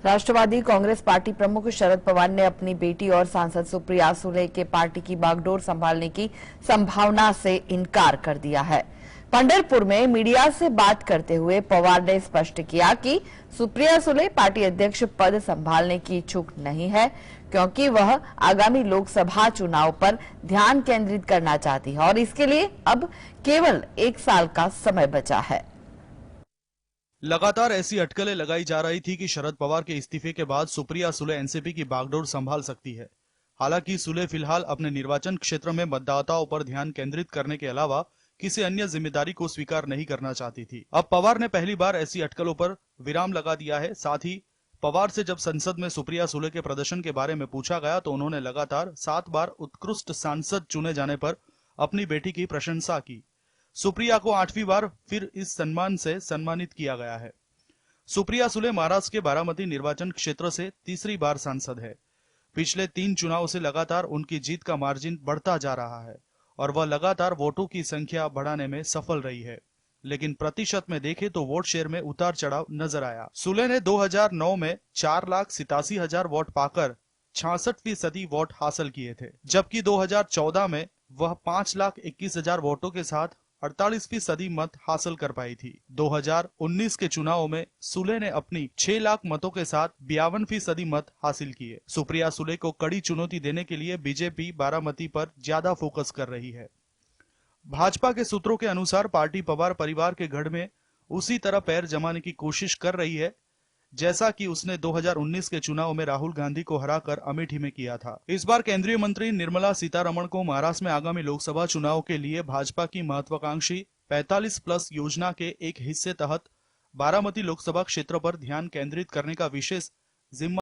राष्ट्रवादी Congress party प्रमुख शरद पवार ने अपनी बेटी और सांसद सुप्रिया सुले के पार्टी की बागडोर संभालने की संभावना से इनकार कर दिया है। पंढरपुर में मीडिया से बात करते हुए पवार ने स्पष्ट किया कि सुप्रिया सुले पार्टी अध्यक्ष पद संभालने की इच्छुक नहीं है, क्योंकि वह आगामी लोकसभा चुनाव पर ध्यान केंद्रित करना चाहती है और इसके लिए अब केवल 1 साल का समय बचा है। लगातार ऐसी अटकलें लगाई जा रही थी कि शरद पवार के इस्तीफे के बाद सुप्रिया सुले एनसीपी की बागडोर संभाल सकती है। हालांकि सुले फिलहाल अपने निर्वाचन क्षेत्र में मतदाताओं पर ध्यान केंद्रित करने के अलावा किसी अन्य जिम्मेदारी को स्वीकार नहीं करना चाहती थी। अब पवार ने पहली बार ऐसी अटकलों पर विराम लगा दिया है। साथ ही पवार से जब संसद में सुप्रिया सुले के प्रदर्शन के बारे में पूछा गया तो उन्होंने लगातार 7 बार उत्कृष्ट सांसद चुने जाने पर अपनी बेटी की प्रशंसा की। सुप्रिया को 8वीं बार फिर इस सम्मान से सम्मानित किया गया है। सुप्रिया सुले महाराष्ट्र के बारामती निर्वाचन क्षेत्र से तीसरी बार सांसद है। पिछले 3 चुनाव से लगातार उनकी जीत का मार्जिन बढ़ता जा रहा है और वह लगातार वोटों की संख्या बढ़ाने में सफल रही है, लेकिन प्रतिशत में देखें तो वोट शेयर में उतार चढ़ाव नजर आया। सुले ने 2009 में 4,87,000 वोट पाकर 66% वोट हासिल किए थे, जबकि 2014 में वह 5,21,000 वोटों के साथ 48% मत हासिल कर पाई थी। 2019 के चुनाव में सुले ने अपनी 6 लाख मतों के साथ 52% मत हासिल किए। सुप्रिया सुले को कड़ी चुनौती देने के लिए बीजेपी बारामती पर ज्यादा फोकस कर रही है। भाजपा के सूत्रों के अनुसार पार्टी पवार परिवार के गढ़ में उसी तरह पैर जमाने की कोशिश कर रही है जैसा कि उसने 2019 के चुनाव में राहुल गांधी को हराकर अमेठी में किया था। इस बार केंद्रीय मंत्री निर्मला सीतारमण को महाराष्ट्र में आगामी लोकसभा चुनाव के लिए भाजपा की महत्वाकांक्षी 45+ योजना के एक हिस्से तहत बारामती लोकसभा क्षेत्र पर ध्यान केंद्रित करने का विशेष जिम्मा